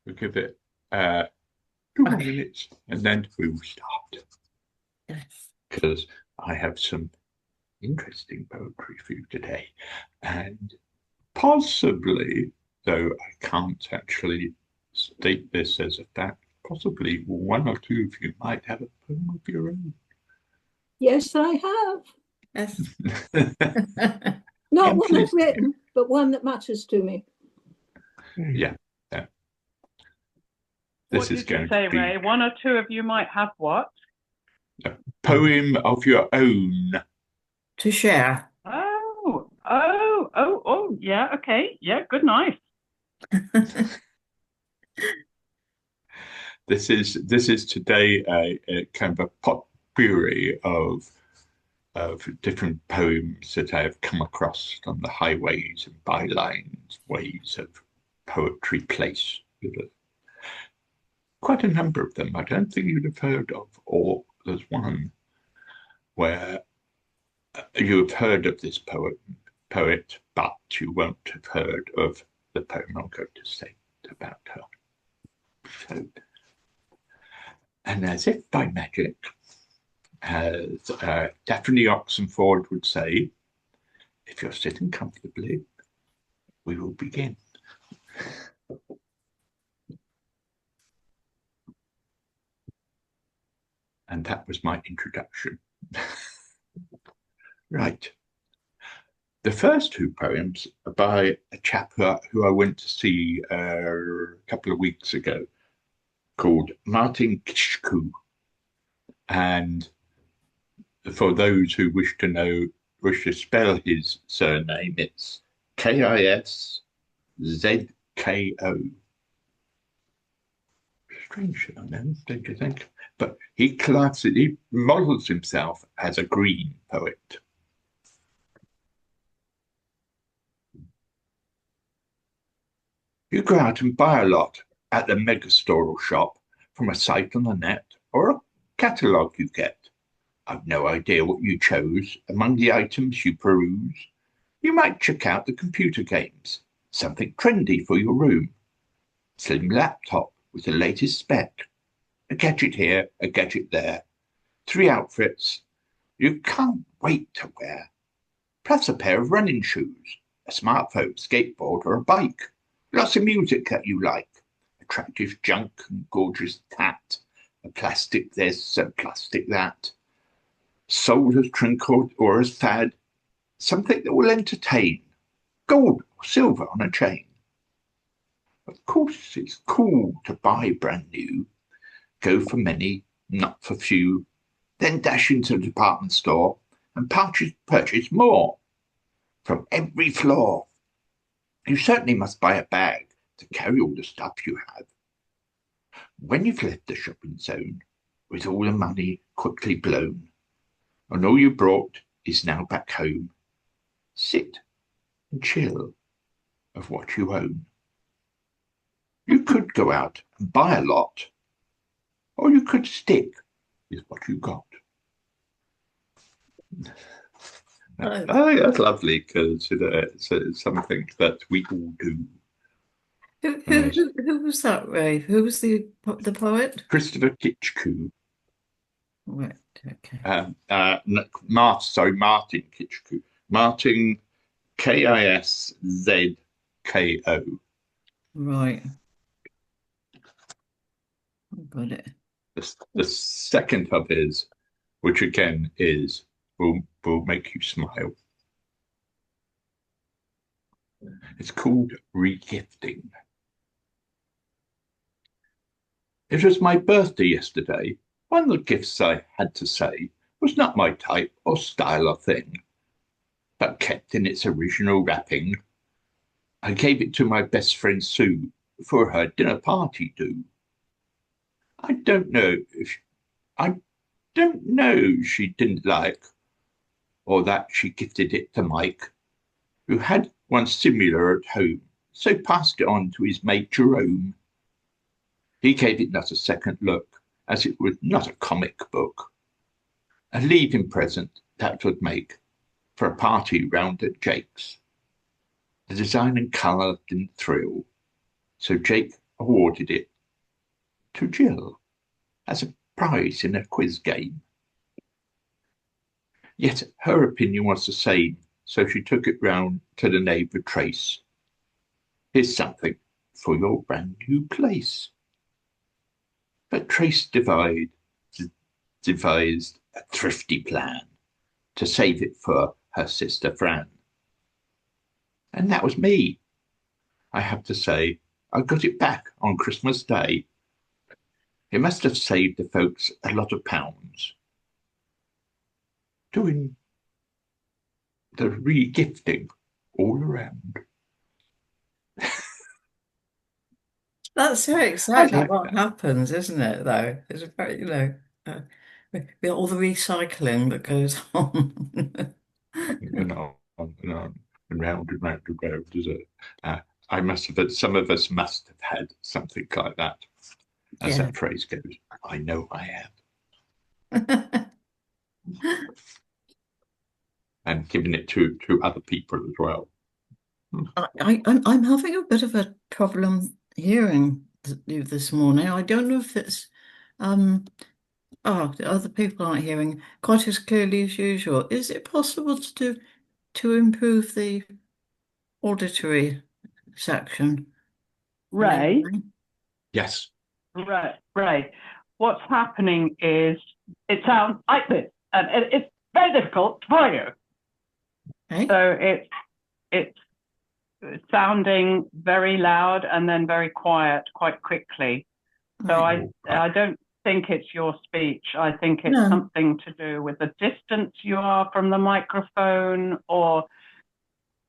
We'll give it 2 minutes and then we will start. Yes. Because I have some interesting poetry for you today. And possibly, though I can't actually state this as a fact, possibly one or two of you might have a poem of your own. Yes, I have. Yes. Not one I've written, but one that matters to me. Yeah. What did you say, Ray? One or two of you might have what? A poem of your own. To share. Oh, yeah, okay. Yeah, good, nice. This is today a kind of a potpourri of different poems that I have come across on the highways and bylines, ways of poetry placed. Quite a number of them I don't think you'd have heard of, or there's one where you have heard of this poet, but you won't have heard of the poem I'm going to say about her. So, and as if by magic, as Daphne Oxenford would say, if you're sitting comfortably, we will begin. And that was my introduction. Right. The first two poems are by a chap who I went to see a couple of weeks ago, called Martin Kiszko. And for those who wish to spell his surname, it's Kiszko. Strange surname, don't you think? But he models himself as a green poet. You go out and buy a lot at the megastore or shop from a site on the net or a catalogue you get. I've no idea what you chose among the items you peruse. You might check out the computer games, something trendy for your room, slim laptop with the latest spec, a gadget here, a gadget there, 3 outfits you can't wait to wear, plus a pair of running shoes, a smartphone, skateboard, or a bike. Lots of music that you like, attractive junk and gorgeous tat, a plastic this, a plastic that, sold as trinket or as fad, something that will entertain, gold or silver on a chain. Of course, it's cool to buy brand new, go for many, not for few, then dash into the department store and purchase more from every floor. You certainly must buy a bag to carry all the stuff you have. When you've left the shopping zone, with all the money quickly blown, and all you brought is now back home, sit and chill of what you own. You could go out and buy a lot, or you could stick with what you got. I think that's lovely because it's something that we all do. Who was that, Ray? Who was the poet? Christopher Kiszko. Right, okay. Martin Kiszko. Martin Kiszko. Right. Got it. The second of his, which again will make you smile. It's called Regifting. It was my birthday yesterday. One of the gifts, I had to say, was not my type or style of thing, but kept in its original wrapping. I gave it to my best friend Sue for her dinner party due. I don't know she didn't like, or that she gifted it to Mike, who had one similar at home, so passed it on to his mate Jerome. He gave it not a second look, as it was not a comic book. A leaving present that would make for a party round at Jake's. The design and colour didn't thrill, so Jake awarded it to Jill as a prize in a quiz game. Yet her opinion was the same, so she took it round to the neighbour Trace. Here's something for your brand new place. But Trace devised a thrifty plan to save it for her sister Fran. And that was me. I have to say, I got it back on Christmas Day. It must have saved the folks a lot of pounds. Doing the regifting all around. That's so exactly like what that. happens, isn't it, though? It's very, with all the recycling that goes on. And on and round and round and round, is it? I must have, some of us must have had something like that. As Yeah. that phrase goes, I know I have. And giving it to other people as well. I'm having a bit of a problem hearing you this morning. I don't know if it's the other people aren't hearing quite as clearly as usual. Is it possible to improve the auditory section? Ray, Yes. Ray, what's happening is it sounds like this, and it's very difficult for you. Okay. So it's sounding very loud and then very quiet quite quickly. So Right. I don't think it's your speech. I think it's No. something to do with the distance you are from the microphone, or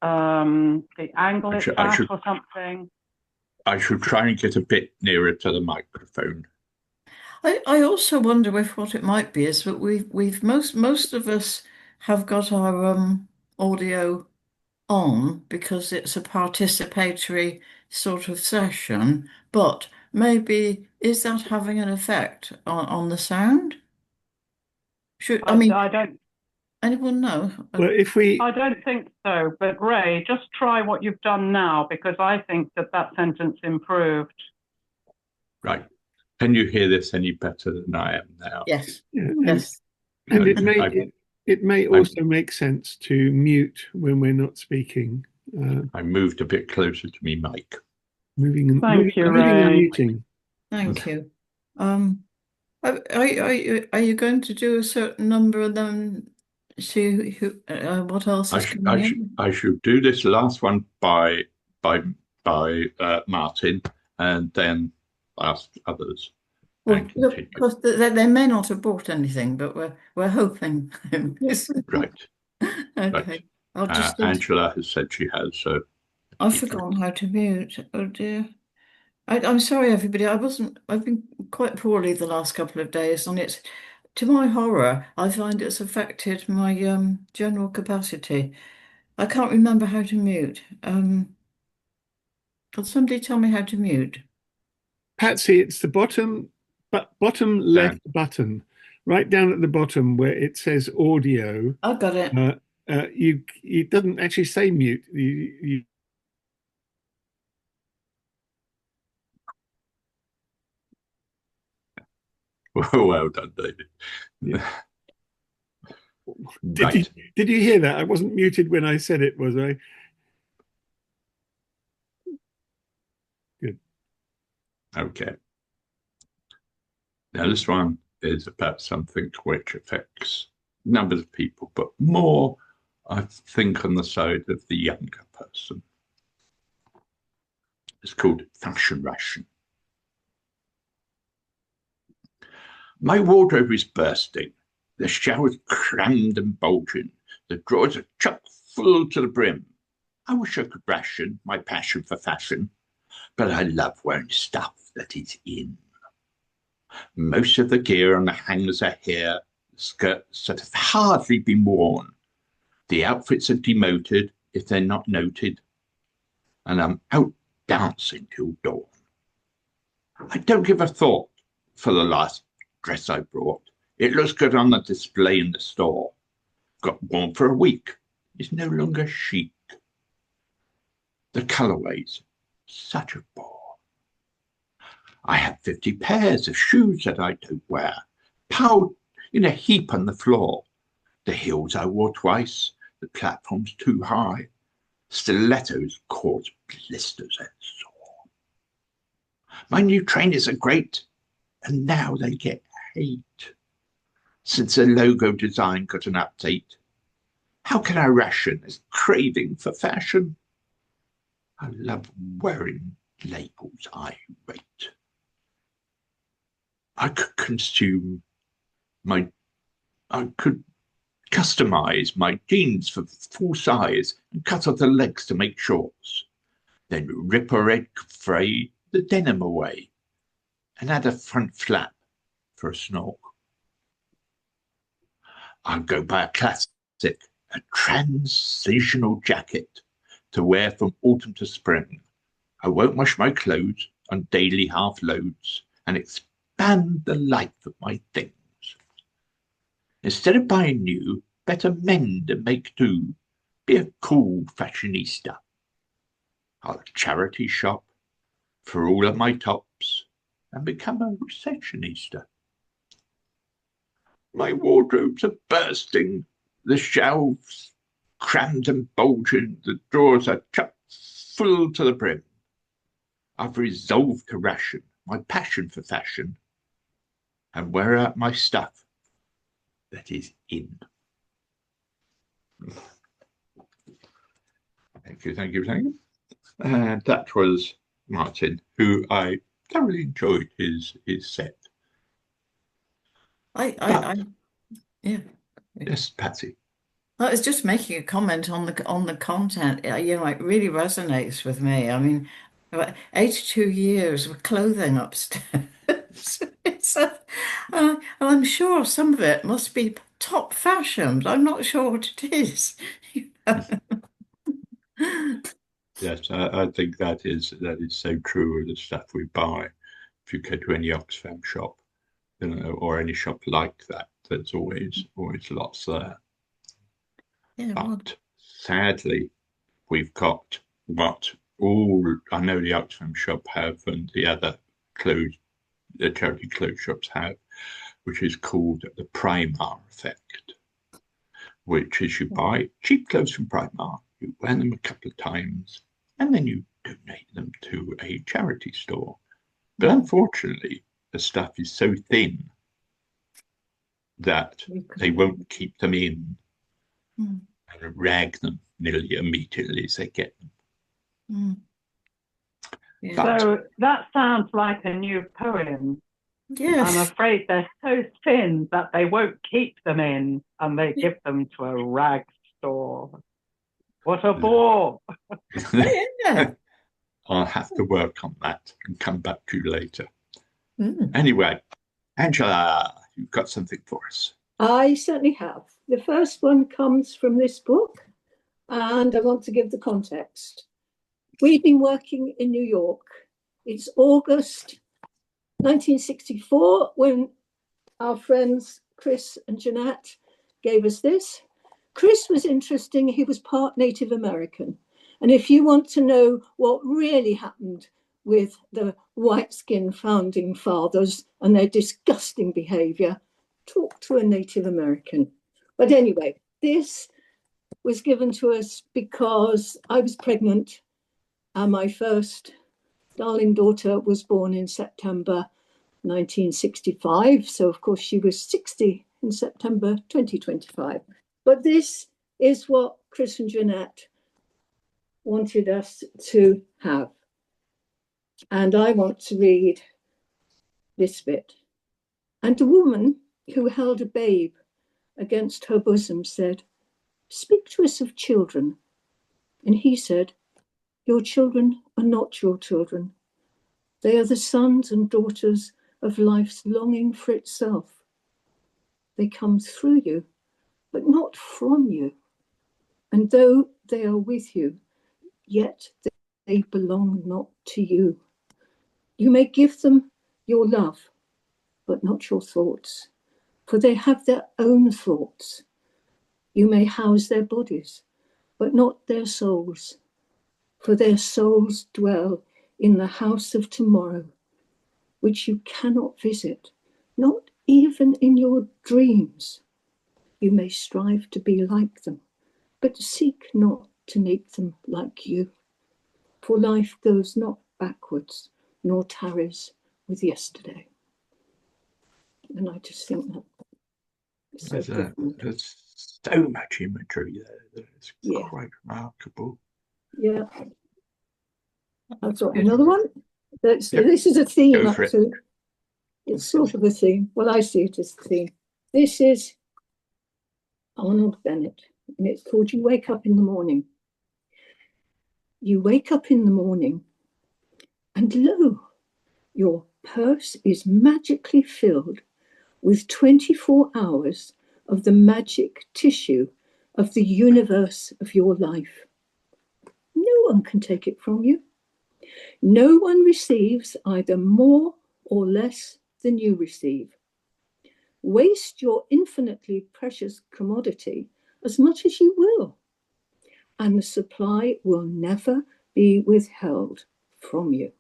the angle it's at, or something. I should try and get a bit nearer to the microphone. I also wonder if what it might be is that we've most of us have got our audio on because it's a participatory sort of session, but maybe is that having an effect on the sound? I don't anyone know? Well, I don't think so, but Ray, just try what you've done now, because I think that sentence improved. Right. Can you hear this any better than I am now? Yes. Yeah, Yes. and it may also make sense to mute when we're not speaking. I moved a bit closer to me mic. Moving and Thank you, moving and Ray. muting. Thank you. Are you going to do a certain number and then see what else is coming in? I should do this last one by Martin, and then ask others. Well, And continue. because they may not have bought anything, but we're hoping. Right. Okay. Right. Angela has said she has, so I've forgotten how to mute. Oh dear. I'm sorry, everybody. I've been quite poorly the last couple of days, and it's, to my horror, I find it's affected my general capacity. I can't remember how to mute. Can somebody tell me how to mute? Patsy, it's the bottom left button, right down at the bottom where it says audio. I got it. It doesn't actually say mute. You well done, David. Yeah. Right. Did you hear that? I wasn't muted when I said it, was I? Good. Okay. Now this one is about something which affects numbers of people, but more, I think, on the side of the younger person. It's called Fashion Ration. My wardrobe is bursting. The shower's crammed and bulging. The drawers are chock full to the brim. I wish I could ration my passion for fashion, but I love wearing stuff that is in. Most of the gear on the hangers are here, skirts that have hardly been worn. The outfits are demoted if they're not noted, and I'm out dancing till dawn. I don't give a thought for the last dress I brought. It looks good on the display in the store. Got worn for a week. It's no longer chic. The colorways, such a bore. I have 50 pairs of shoes that I don't wear, piled in a heap on the floor. The heels I wore twice, the platform's too high. Stilettos cause blisters and sore. My new trainers are great, and now they get hate. Since the logo design got an update, how can I ration this craving for fashion? I love wearing labels I rate. I could customize my jeans for full size and cut off the legs to make shorts. Then rip or egg fray the denim away and add a front flap for a snork. I'll go buy a classic, a transitional jacket to wear from autumn to spring. I won't wash my clothes on daily half loads and expand the life of my things. Instead of buying new, better mend and make do. Be a cool fashionista. I'll charity shop for all of my tops and become a recessionista. My wardrobes are bursting, the shelves crammed and bulging, the drawers are chock full to the brim. I've resolved to ration my passion for fashion and wear out my stuff that is in. Thank you. And that was Martin, who I thoroughly enjoyed his set. Yeah. Yes, Patsy. I was just making a comment on the content. It really resonates with me. I mean, about 82 years with clothing upstairs. And I'm sure some of it must be top fashion, but I'm not sure what it is. Yes, I think that is so true of the stuff we buy. If you go to any Oxfam shop, or any shop like that, there's always lots there. Yeah, but sadly, we've got what I know the Oxfam shop have and the other the charity clothes shops have, which is called the Primark effect, which is you buy cheap clothes from Primark, you wear them a couple of times, and then you donate them to a charity store. But unfortunately, the stuff is so thin that they won't keep them in and rag them nearly immediately as they get them. Yeah. So that sounds like a new poem. Yes. I'm afraid they're so thin that they won't keep them in and they give them to a rag store. What a bore. Yeah. I'll have to work on that and come back to you later. Anyway, Angela, you've got something for us. I certainly have. The first one comes from this book, and I want to give the context. We've been working in New York. It's August 1964 when our friends Chris and Jeanette gave us this. Chris was interesting. He was part Native American. And if you want to know what really happened with the white-skinned founding fathers and their disgusting behavior, talk to a Native American. But anyway, this was given to us because I was pregnant and my first darling daughter was born in September 1965. So, of course, she was 60 in September 2025. But this is what Chris and Jeanette wanted us to have. And I want to read this bit. And a woman who held a babe against her bosom said, "Speak to us of children." And he said, "Your children are not your children. They are the sons and daughters of life's longing for itself. They come through you, but not from you. And though they are with you, yet they belong not to you. You may give them your love, but not your thoughts, for they have their own thoughts. You may house their bodies, but not their souls, for their souls dwell in the house of tomorrow. which you cannot visit, not even in your dreams. You may strive to be like them, but seek not to make them like you. For life goes not backwards, nor tarries with yesterday. And I just think that is so profound. There's so much imagery there. It's quite remarkable. Yeah. I've got another one. This is a theme, actually. It's sort of a theme. Well, I see it as a theme. This is Arnold Bennett, and it's called You Wake Up in the Morning. You wake up in the morning, and lo, your purse is magically filled with 24 hours of the magic tissue of the universe of your life. No one can take it from you. No one receives either more or less than you receive. Waste your infinitely precious commodity as much as you will, and the supply will never be withheld from you.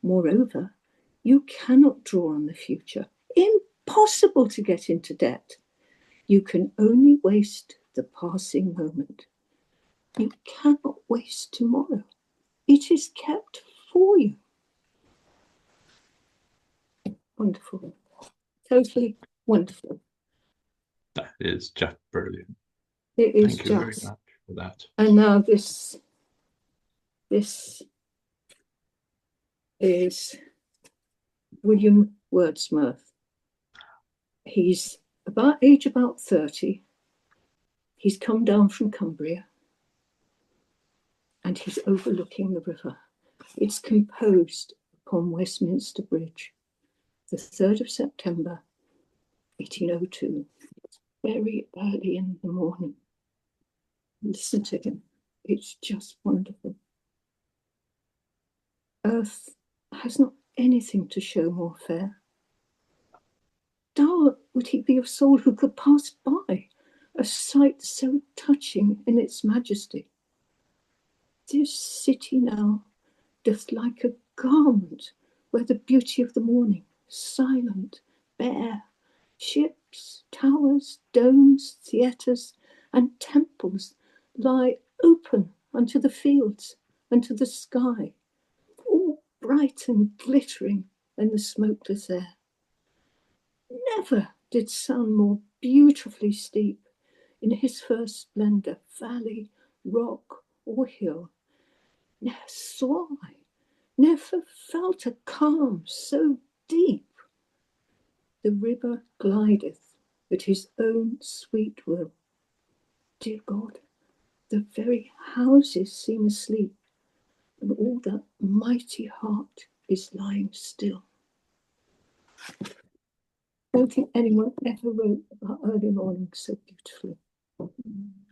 Moreover, you cannot draw on the future. Impossible to get into debt. You can only waste the passing moment. You cannot waste tomorrow. It is kept for you. Wonderful. Totally wonderful. That is just brilliant. It is. Thank you very much for that. And now this is William Wordsworth. He's about 30. He's come down from Cumbria, and he's overlooking the river. It's composed upon Westminster Bridge, the 3rd of September, 1802. It's very early in the morning. Listen to him. It's just wonderful. Earth has not anything to show more fair. Dull would he be of soul who could pass by a sight so touching in its majesty. This city now doth like a garment where the beauty of the morning, silent, bare, ships, towers, domes, theatres, and temples lie open unto the fields and to the sky, all bright and glittering in the smokeless air. Never did sun more beautifully steep in his first splendour valley, rock, or hill. Never saw I, never felt a calm so deep. The river glideth at his own sweet will. Dear God, the very houses seem asleep, and all that mighty heart is lying still. I don't think anyone ever wrote about early morning so beautifully,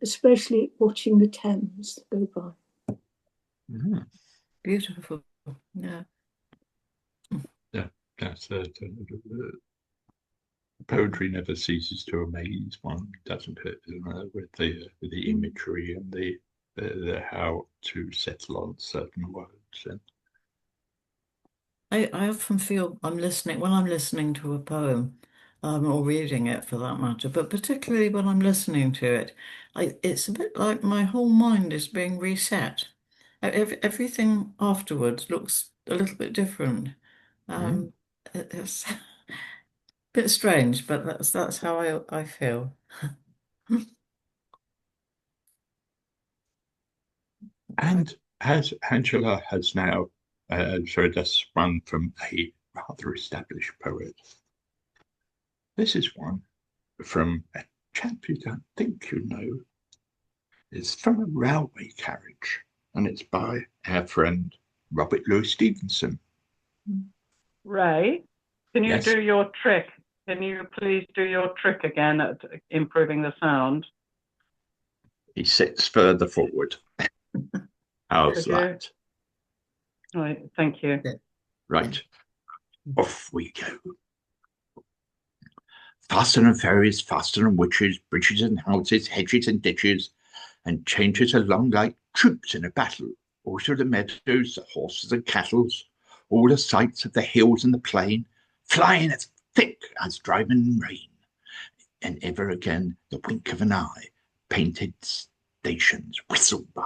especially watching the Thames go by. Mm. Beautiful. Yeah. Yeah, that's poetry never ceases to amaze one, doesn't it? With the imagery and the how to settle on certain words. And I often feel when I'm listening to a poem, or reading it for that matter, but particularly when I'm listening to it, it's a bit like my whole mind is being reset. Everything afterwards looks a little bit different. It's a bit strange, but that's how I feel. And as Angela has now showed us one from a rather established poet, this is one from a chap you don't think you know. It's from a railway carriage, and it's by our friend Robert Louis Stevenson. Ray, can you Yes. do your trick? Can you please do your trick again at improving the sound? He sits further forward. How's Could you? that? Right, thank you. Right. Off we go. Faster and ferries, faster and witches, bridges and houses, hedges and ditches, and changes along like troops in a battle, all through the meadows, the horses and cattles, all the sights of the hills and the plain, flying as thick as driving rain. And ever again the wink of an eye, painted stations whistle by.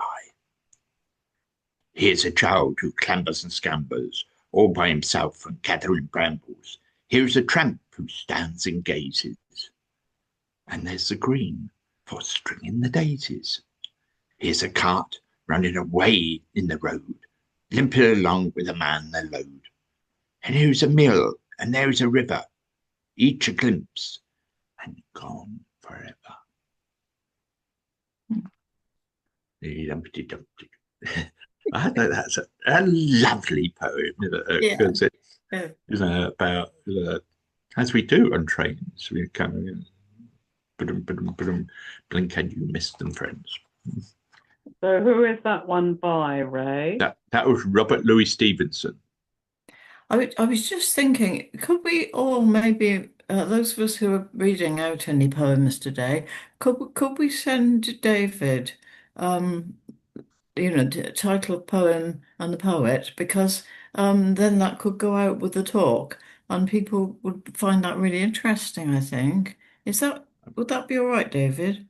Here's a child who clambers and scampers, all by himself and gathering brambles. Here's a tramp who stands and gazes. And there's the green for stringing the daisies. Here's a cart running away in the road, limping along with a man their load. And here's a mill, and there's a river, each a glimpse, and gone forever. Dumpty dumpty. I think that's a lovely poem, because it's about as we do on trains, we kind of blink and you miss them, friends. So who is that one by, Ray? That was Robert Louis Stevenson. I was just thinking, could we all maybe those of us who are reading out any poems today, could we send David, title of poem and the poet, because then that could go out with the talk and people would find that really interesting, I think. Would that be all right, David?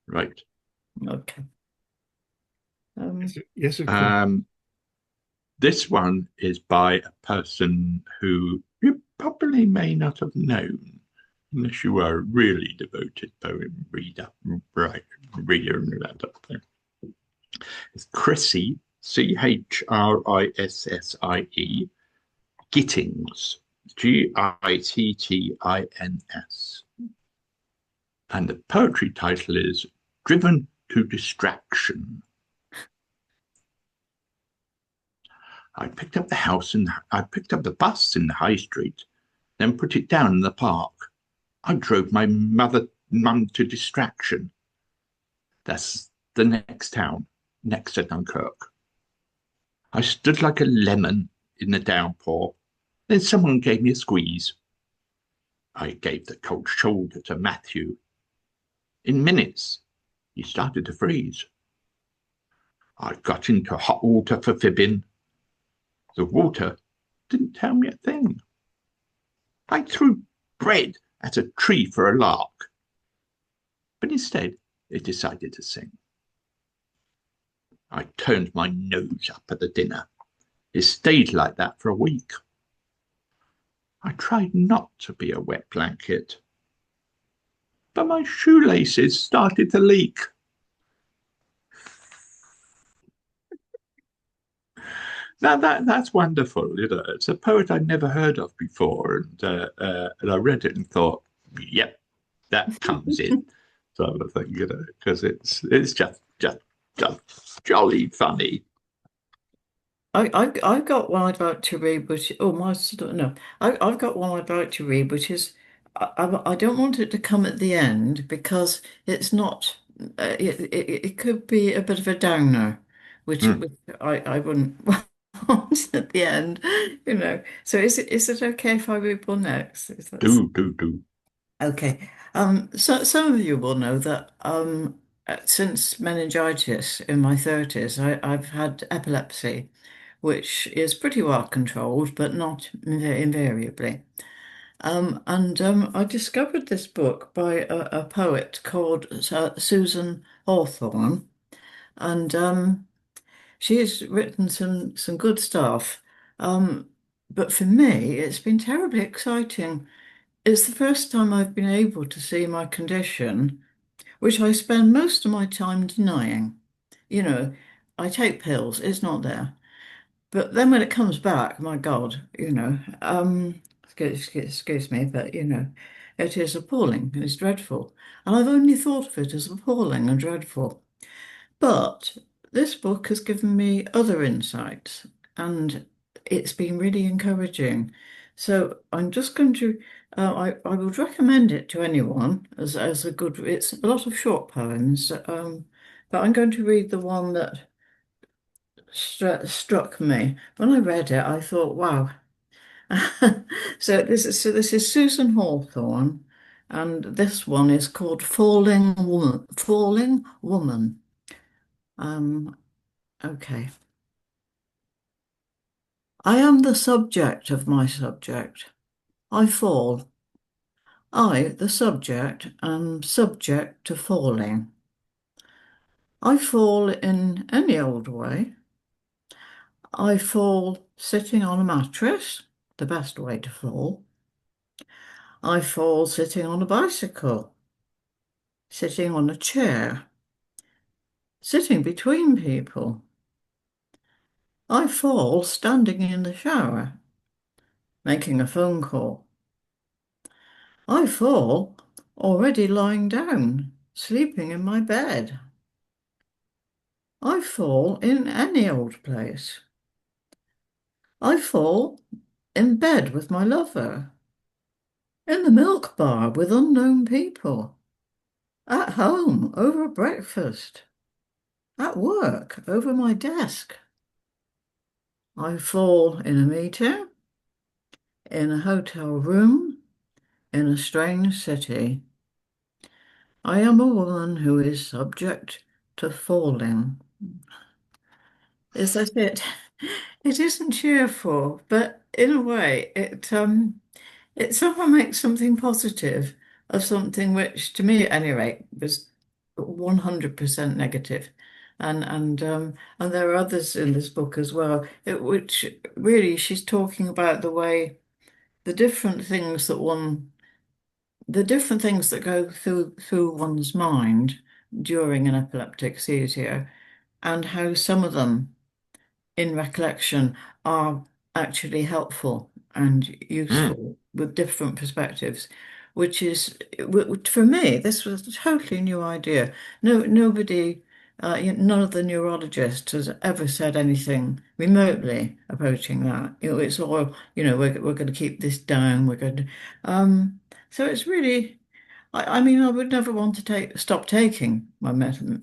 Right. Okay. Yes, of course. This one is by a person who you probably may not have known, unless you are a really devoted poem reader, and that up there. It's Chrissie, Chrissie, Gittins, Gittins. And the poetry title is Driven to Distraction. I picked up the bus in the high street, then put it down in the park. I drove my mum to Distraction. That's the next town, next to Dunkirk. I stood like a lemon in the downpour. Then someone gave me a squeeze. I gave the cold shoulder to Matthew. In minutes, he started to freeze. I got into hot water for fibbing. The water didn't tell me a thing. I threw bread at a tree for a lark, but instead it decided to sing. I turned my nose up at the dinner. It stayed like that for a week. I tried not to be a wet blanket, but my shoelaces started to leak. Now that's wonderful. It's a poet I'd never heard of before, and I read it and thought, "Yep, that comes in." Sort of thing, because it's just jolly funny. I've got one I'd like to read, which I've got one I'd like to read, which is I don't want it to come at the end because it's not. It could be a bit of a downer, which I wouldn't want at the end, So is it okay if I read one next? Do. Okay. So some of you will know that since meningitis in my 30s, I've had epilepsy, which is pretty well controlled, but not invariably. I discovered this book by a poet called Susan Hawthorne, and she has written some good stuff. But for me, it's been terribly exciting. It's the first time I've been able to see my condition, which I spend most of my time denying. You know, I take pills, it's not there. But then when it comes back, my God, excuse me, but it is appalling, it's dreadful. And I've only thought of it as appalling and dreadful. But this book has given me other insights, and it's been really encouraging. So I'm just going to, I would recommend it to anyone as it's a lot of short poems, but I'm going to read the one that struck me. When I read it, I thought, wow. So this is Susan Hawthorne, and this one is called Falling Woman. Falling Woman. Okay. I am the subject of my subject. I fall. I, the subject, am subject to falling. I fall in any old way. I fall sitting on a mattress, the best way to fall. I fall sitting on a bicycle, sitting on a chair, sitting between people. I fall standing in the shower, making a phone call. I fall already lying down, sleeping in my bed. I fall in any old place. I fall in bed with my lover, in the milk bar with unknown people, at home over breakfast, at work over my desk. I fall in a meeting, in a hotel room, in a strange city. I am a woman who is subject to falling. Is that it? It isn't cheerful, but in a way, it somehow makes something positive of something which, to me at any rate, was 100% negative. And there are others in this book as well, which really she's talking about the way the different things that go through one's mind during an epileptic seizure, and how some of them in recollection are actually helpful and useful with different perspectives, which is, for me, this was a totally new idea. Nobody, none of the neurologists has ever said anything remotely approaching that. It's all, we're going to keep this down. We're going to, so it's really. I mean, I would never want to stop taking my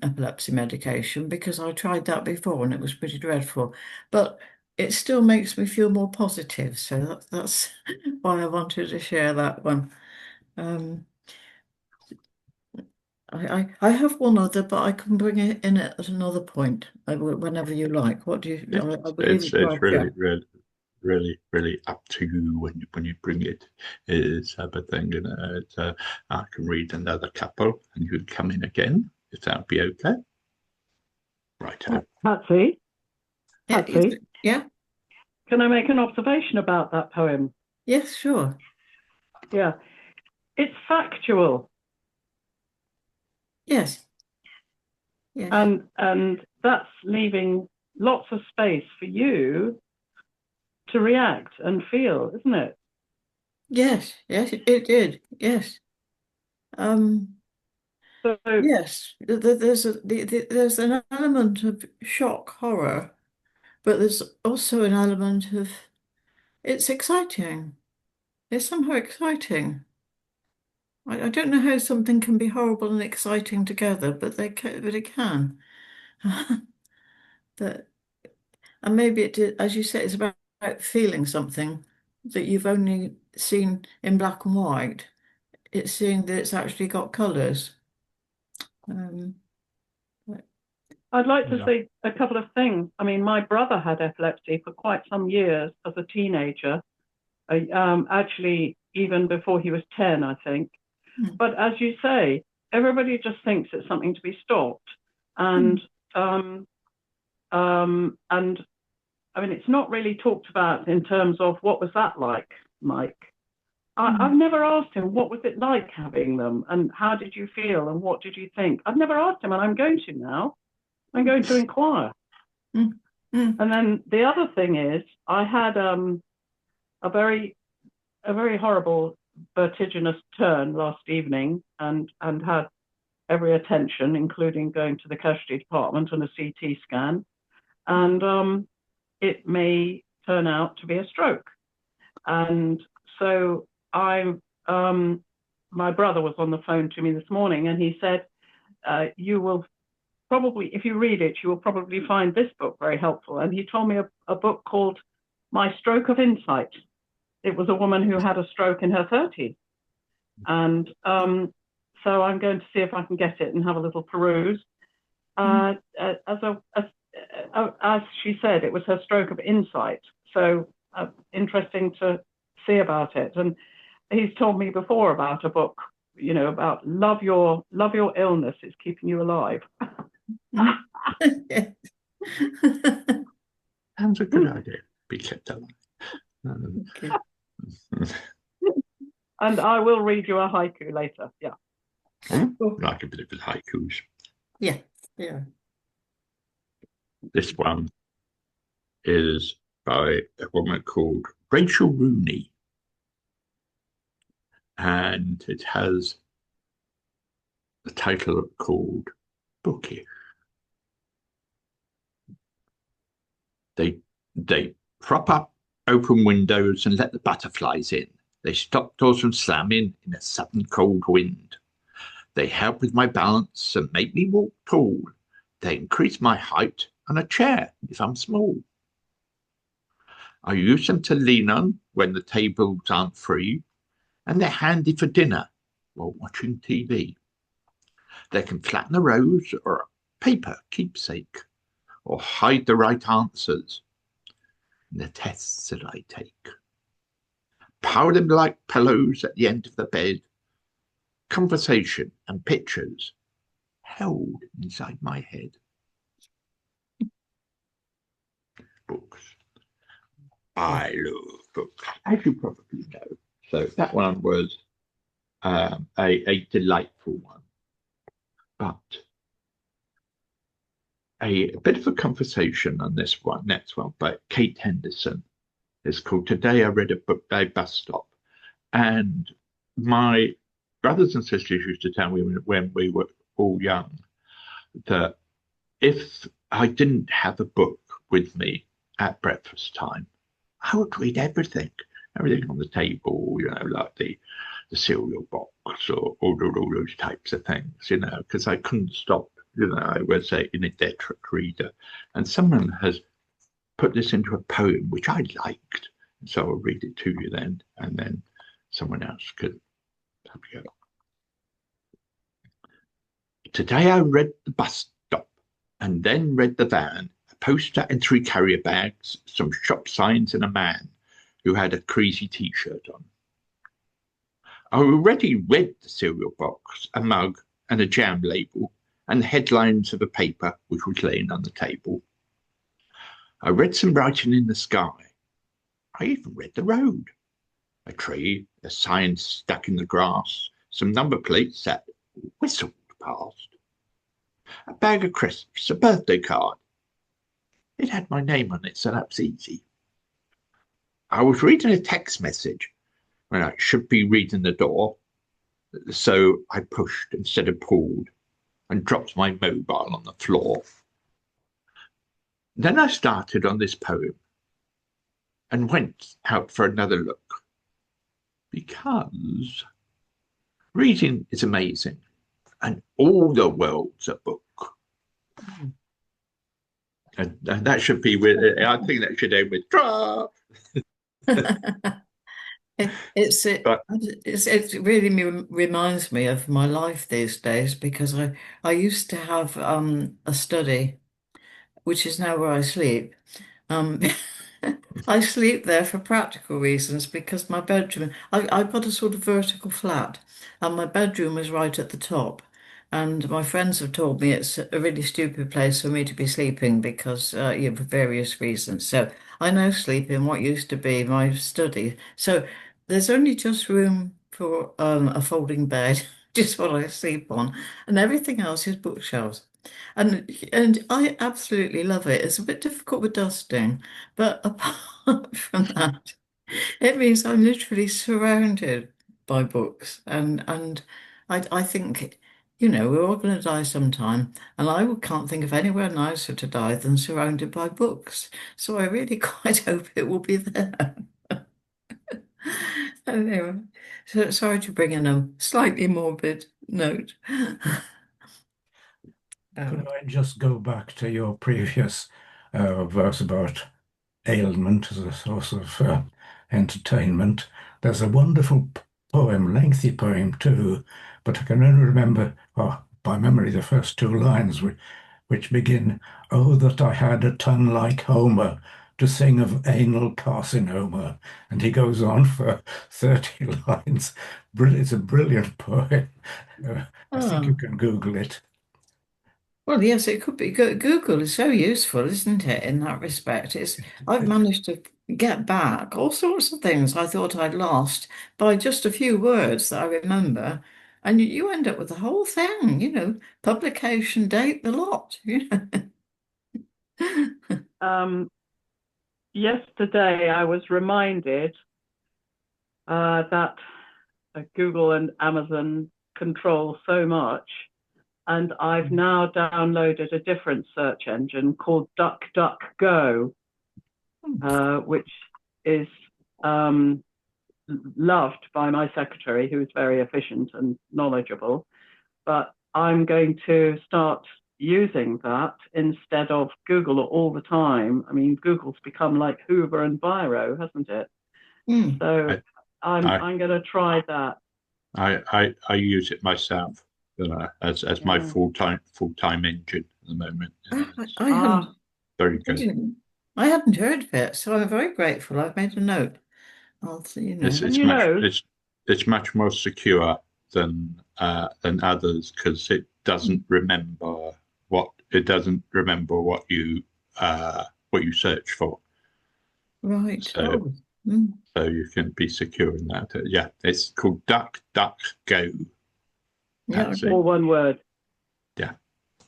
epilepsy medication because I tried that before and it was pretty dreadful. But it still makes me feel more positive. So that's why I wanted to share that one. Um, I have one other, but I can bring it in at another point, whenever you like. What do you? I believe It's it's right. really, really, really, really up to you when you bring it. Is a thing, I can read another couple, and you can come in again if that would be okay. Right. Patsy, Yeah. can I make an observation about that poem? Yes, sure. Yeah, it's factual. Yes. Yes. And that's leaving lots of space for you to react and feel, isn't it? Yes. Yes. It did. Yes. So Yes, there's an element of shock, horror, but there's also an element of it's exciting. It's somehow exciting. I don't know how something can be horrible and exciting together, but it can. That and maybe as you say, it's about feeling something that you've only seen in black and white. It's seeing that it's actually got colours. Um, I'd like to say a couple of things. I mean, my brother had epilepsy for quite some years as a teenager, actually even before he was 10, I think. But as you say, everybody just thinks it's something to be stopped. And I mean, it's not really talked about in terms of what was that like, Mike? I've never asked him what was it like having them and how did you feel and what did you think? I've never asked him, and I'm going to now. I'm going to inquire. And then the other thing is, I had a very horrible vertiginous turn last evening and had every attention, including going to the casualty department and a CT scan. And it may turn out to be a stroke. And so my brother was on the phone to me this morning and he said, you will probably, if you read it, you will probably find this book very helpful. And he told me a book called My Stroke of Insight. It was a woman who had a stroke in her 30s. And so I'm going to see if I can get it and have a little peruse. As as she said, it was her stroke of insight. So interesting to see about it. And he's told me before about a book, about love your illness. It's keeping you alive. Sounds a good idea. Be kept alive. Okay. And I will read you a haiku later. Yeah. Like a bit of haikus. Yeah. This one is by a woman called Rachel Rooney. And it has the title called Bookish. They prop up open windows and let the butterflies in. They stop doors from slamming in a sudden cold wind. They help with my balance and make me walk tall. They increase my height on a chair if I'm small. I use them to lean on when the tables aren't free, and they're handy for dinner while watching TV. They can flatten a rose or a paper keepsake, or hide the right answers in the tests that I take. Power them like pillows at the end of the bed. Conversation and pictures held inside my head. Books. I love books, as you probably know. So that one was a delightful one. But a bit of a conversation on this one, next one, by Kate Henderson. It's called Today I Read a Book by Bus Stop. And my brothers and sisters used to tell me when we were all young that if I didn't have a book with me at breakfast time, I would read everything on the table, like the cereal box or all those types of things, because I couldn't stop. I was an illiterate reader. And someone has put this into a poem, which I liked. So I'll read it to you then, and then someone else could have a go. Today I read the bus stop, and then read the van, a poster and 3 carrier bags, some shop signs, and a man who had a crazy t-shirt on. I already read the cereal box, a mug, and a jam label, and the headlines of a paper which was laying on the table. I read some writing in the sky. I even read the road. A tree, a sign stuck in the grass, some number plates that whistled past. A bag of crisps, a birthday card. It had my name on it, so that was easy. I was reading a text message when I should be reading the door, so I pushed instead of pulled and dropped my mobile on the floor. Then I started on this poem and went out for another look, because reading is amazing and all the world's a book. And that should be with, I think that should end with "Tra!" It really reminds me of my life these days, because I used to have a study, which is now where I sleep. I sleep there for practical reasons, because my bedroom, I've got a sort of vertical flat, and my bedroom is right at the top. And my friends have told me it's a really stupid place for me to be sleeping because, for various reasons. So I now sleep in what used to be my study. So there's only just room for a folding bed, just what I sleep on, and everything else is bookshelves. And I absolutely love it. It's a bit difficult with dusting, but apart from that, it means I'm literally surrounded by books. And I think, we're all going to die sometime, and I can't think of anywhere nicer to die than surrounded by books. So I really quite hope it will be there. Anyway, so sorry to bring in a slightly morbid note. Could I just go back to your previous verse about ailment as a source of entertainment? There's a wonderful poem, lengthy poem too, but I can only remember by memory the first 2 lines, which begin, "Oh, that I had a tongue like Homer to sing of anal carcinoma." And he goes on for 30 lines. It's a brilliant poem. I think you Oh, can Google it. well, yes, it could be. Google is so useful, isn't it, in that respect? I've managed to get back all sorts of things I thought I'd lost by just a few words that I remember. And you end up with the whole thing, publication date, the lot, Yesterday, I was reminded that Google and Amazon control so much, and I've now downloaded a different search engine called DuckDuckGo, which is loved by my secretary, who is very efficient and knowledgeable. But I'm going to start using that instead of Google all the time. I mean, Google's become like Hoover and Biro, hasn't it? So I'm going to try that. I use it myself as my full-time engine at the moment. I hadn't, Very good. I hadn't heard of it, so I'm very grateful. I've made a note. It's much more secure than others because it doesn't remember what you search for. Right. So you can be secure in that. Yeah, it's called DuckDuckGo. Yeah, That's all one word. Yeah.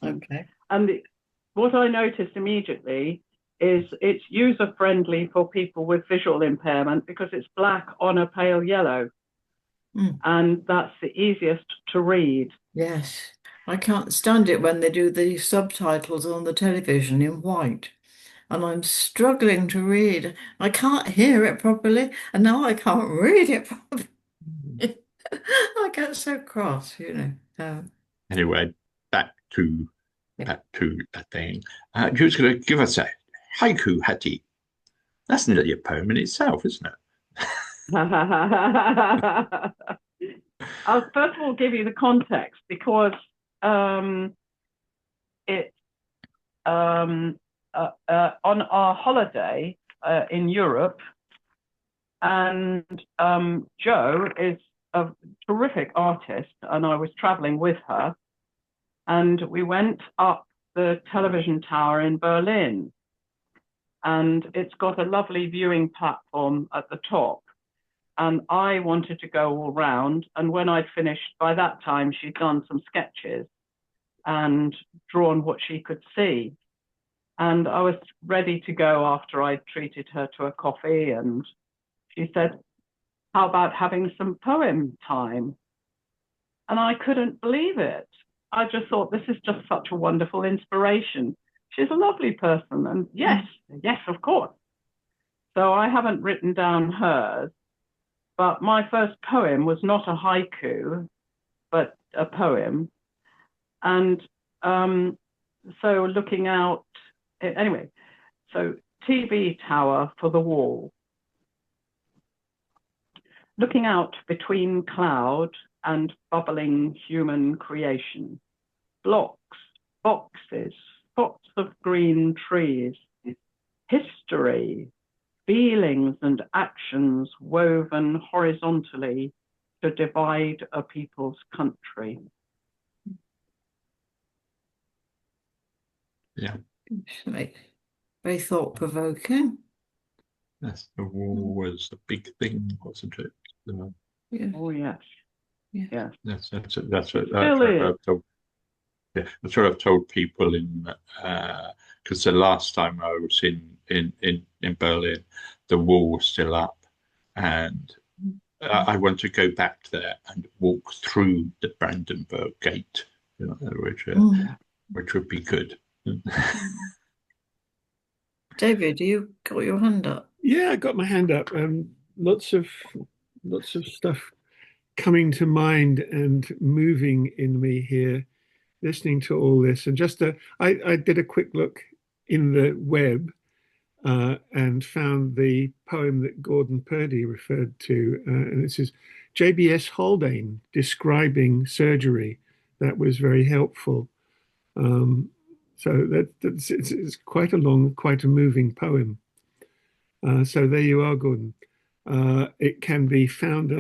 Okay. And what I noticed immediately is it's user-friendly for people with visual impairment because it's black on a pale yellow. And that's the easiest to read. Yes. I can't stand it when they do the subtitles on the television in white. And I'm struggling to read. I can't hear it properly, and now I can't read it properly. I get so cross. Anyway, back to a thing. Who's going to give us a haiku, Hattie? That's nearly a poem in itself, isn't it? I'll first of all give you the context because it's on our holiday in Europe, and Jo is a terrific artist, and I was traveling with her, and we went up the television tower in Berlin, and it's got a lovely viewing platform at the top. And I wanted to go all round. And when I'd finished, by that time, she'd done some sketches and drawn what she could see. And I was ready to go after I'd treated her to a coffee. And she said, "How about having some poem time?" And I couldn't believe it. I just thought, this is just such a wonderful inspiration. She's a lovely person. And yes, of course. So I haven't written down hers. But my first poem was not a haiku, but a poem. And so looking out, anyway, so TV tower for the wall. Looking out between cloud and bubbling human creation. Blocks, boxes, spots of green trees. History. Feelings and actions woven horizontally to divide a people's country. Yeah. Very thought-provoking. Yes, the war was a big thing, wasn't it? Yeah. Oh yes. Yeah. That's what I've told people because the last time I was in Berlin, the wall was still up, and I want to go back there and walk through the Brandenburg Gate, which would be good. David, you got your hand up? Yeah, I got my hand up. Lots of stuff coming to mind and moving in me here, listening to all this. And I did a quick look in the web and found the poem that Gordon Purdy referred to, and this is JBS Haldane describing surgery. That was very helpful. So it's quite a long, quite a moving poem. So there you are, Gordon. It can be found.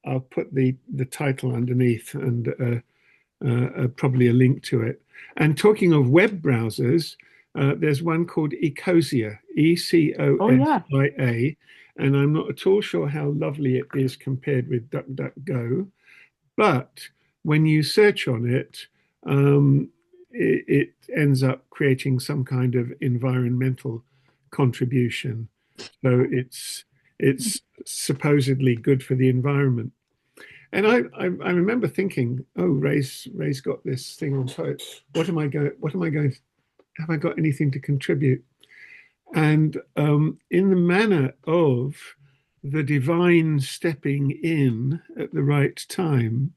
I'll put the title underneath and probably a link to it. And talking of web browsers, there's one called Ecosia, Ecosia, and I'm not at all sure how lovely it is compared with DuckDuckGo, but when you search on it, it ends up creating some kind of environmental contribution. So it's supposedly good for the environment. And I remember thinking, oh, Ray's got this thing on poets. What am I going to, have I got anything to contribute? And in the manner of the divine stepping in at the right time,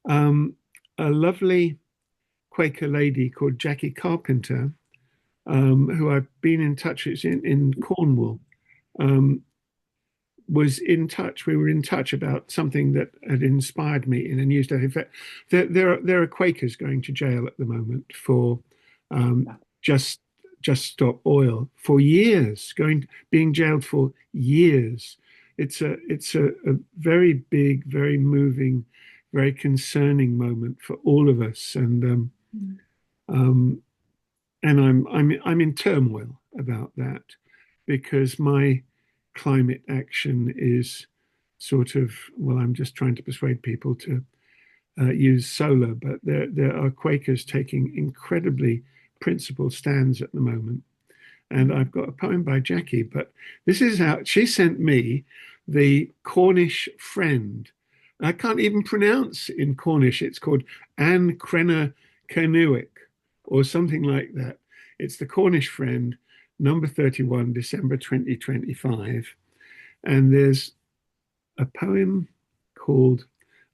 a lovely Quaker lady called Jackie Carpenter, who I've been in touch with in Cornwall, was in touch. We were in touch about something that had inspired me in a newsletter. In fact, there are Quakers going to jail at the moment for just stop oil for years, being jailed for years. It's a very big, very moving, very concerning moment for all of us, and I'm in turmoil about that, because my climate action is sort of, well, I'm just trying to persuade people to use solar, but there are Quakers taking incredibly principled stands at the moment. And I've got a poem by Jackie, but this is how she sent me the Cornish Friend. I can't even pronounce in Cornish. It's called An Crenna Cernuic or something like that. It's the Cornish Friend, number 31, December 2025. And there's a poem called,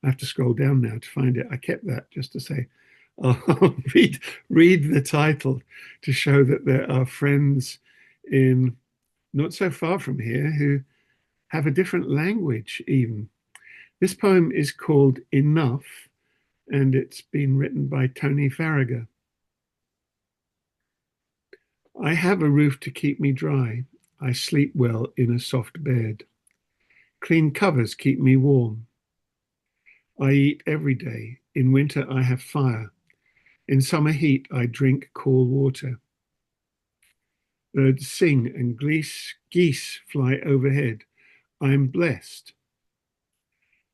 I have to scroll down now to find it. I kept that just to say, I'll read the title to show that there are friends in not so far from here who have a different language even. This poem is called Enough, and it's been written by Tony Farragher. I have a roof to keep me dry. I sleep well in a soft bed. Clean covers keep me warm. I eat every day. In winter I have fire. In summer heat I drink cool water. Birds sing and geese fly overhead. I am blessed.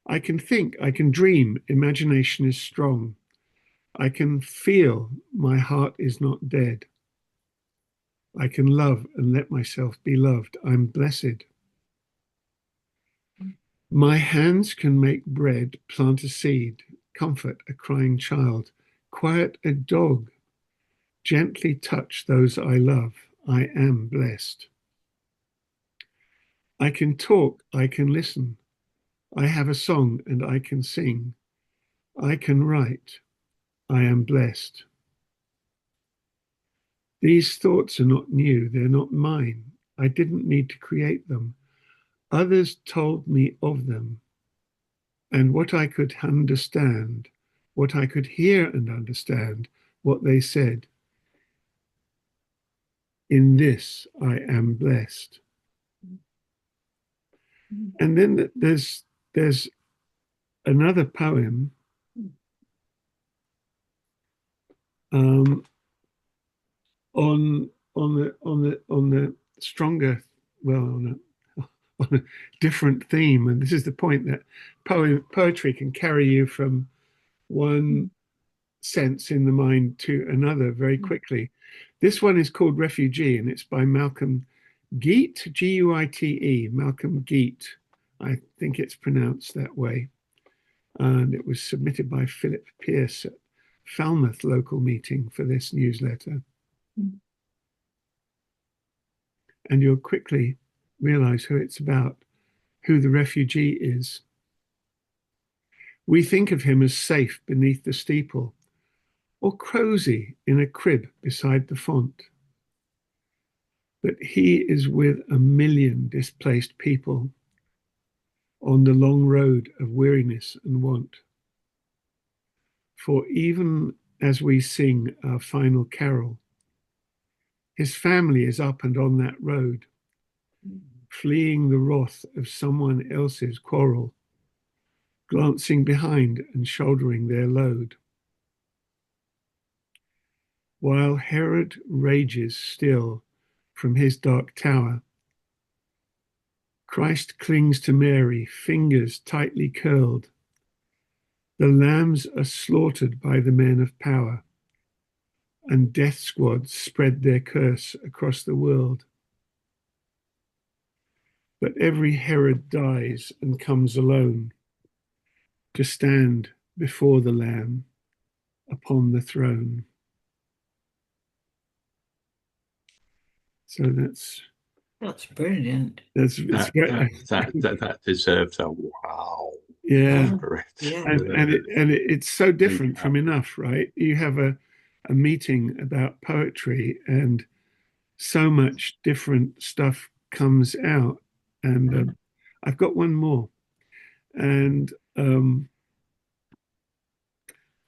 I can think, I can dream, imagination is strong. I can feel my heart is not dead. I can love and let myself be loved. I'm blessed. My hands can make bread, plant a seed, comfort a crying child, quiet a dog, gently touch those I love. I am blessed. I can talk, I can listen. I have a song and I can sing. I can write. I am blessed. These thoughts are not new, they're not mine. I didn't need to create them. Others told me of them. And what I could understand, what I could hear and understand, what they said. In this I am blessed. And then there's another poem on the stronger, well, on a different theme. And this is the point, that poetry can carry you from one sense in the mind to another very quickly. This one is called Refugee, and it's by Malcolm Guite, Guite, Malcolm Guite. I think it's pronounced that way. And it was submitted by Philip Pearce at Falmouth local meeting for this newsletter. And you'll quickly realize who it's about, who the refugee is. We think of him as safe beneath the steeple, or cosy in a crib beside the font. But he is with a million displaced people on the long road of weariness and want. For even as we sing our final carol. His family is up and on that road, fleeing the wrath of someone else's quarrel, glancing behind and shouldering their load. While Herod rages still from his dark tower, Christ clings to Mary, fingers tightly curled. The lambs are slaughtered by the men of power, and death squads spread their curse across the world. But every Herod dies and comes alone to stand before the Lamb upon the throne. So that's brilliant. That deserves a wow. Yeah. Yeah. And it's so different from Enough, right? You have a meeting about poetry and so much different stuff comes out. And I've got one more. And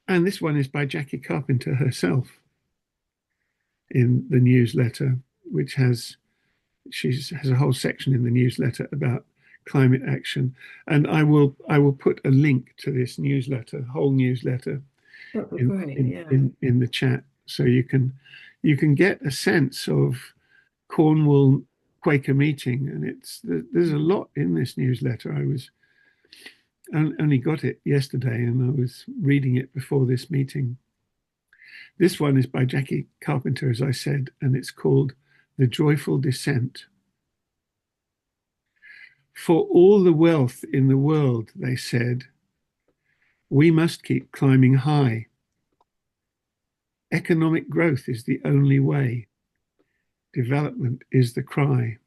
this one is by Jackie Carpenter herself in the newsletter, which she has a whole section in the newsletter about climate action. And I will put a link to this newsletter, whole newsletter, in the chat, so you can get a sense of Cornwall Quaker meeting. And there's a lot in this newsletter. I only got it yesterday, and I was reading it before this meeting. This one is by Jackie Carpenter, as I said, and it's called The Joyful Descent. For all the wealth in the world, they said, we must keep climbing high. Economic growth is the only way. Development is the cry.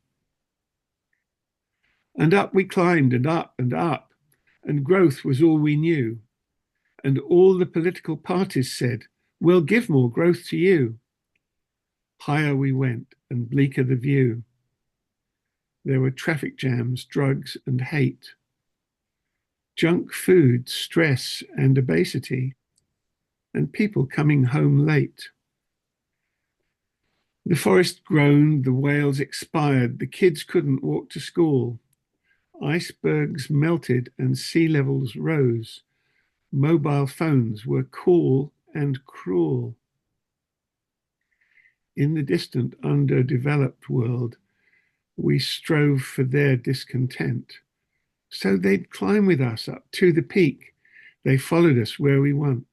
And up we climbed, and up, and growth was all we knew. And all the political parties said, we'll give more growth to you. Higher we went, and bleaker the view. There were traffic jams, drugs, and hate. Junk food, stress, and obesity, and people coming home late. The forest groaned, the whales expired, the kids couldn't walk to school. Icebergs melted and sea levels rose. Mobile phones were cool and cruel. In the distant, underdeveloped world, we strove for their discontent. So they'd climb with us up to the peak. They followed us where we went.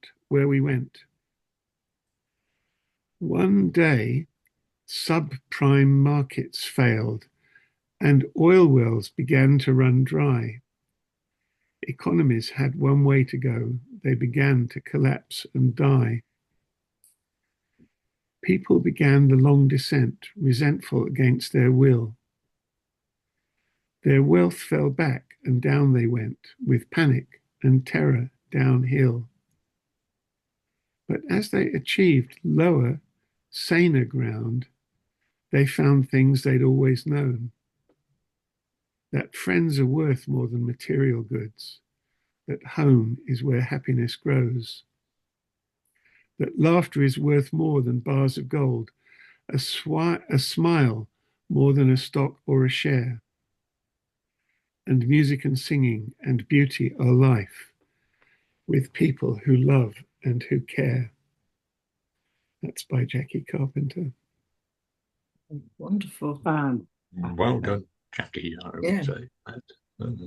One day, subprime markets failed, and oil wells began to run dry. Economies had one way to go. They began to collapse and die. People began the long descent, resentful against their will. Their wealth fell back, and down they went, with panic and terror downhill. But as they achieved lower, saner ground, they found things they'd always known. That friends are worth more than material goods, that home is where happiness grows, that laughter is worth more than bars of gold, a smile more than a stock or a share, and music and singing and beauty are life, with people who love and who care. That's by Jackie Carpenter. Wonderful. Well done, Jackie, I would say.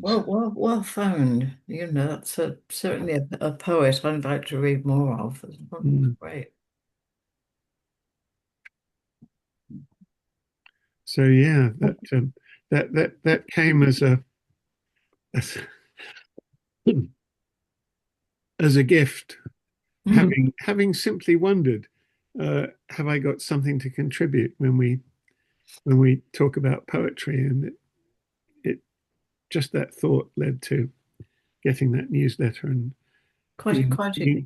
Well found. You know, that's certainly a poet I'd like to read more of. Great. So yeah, that came as a gift, having simply wondered, have I got something to contribute when we talk about poetry? And it just that thought led to getting that newsletter and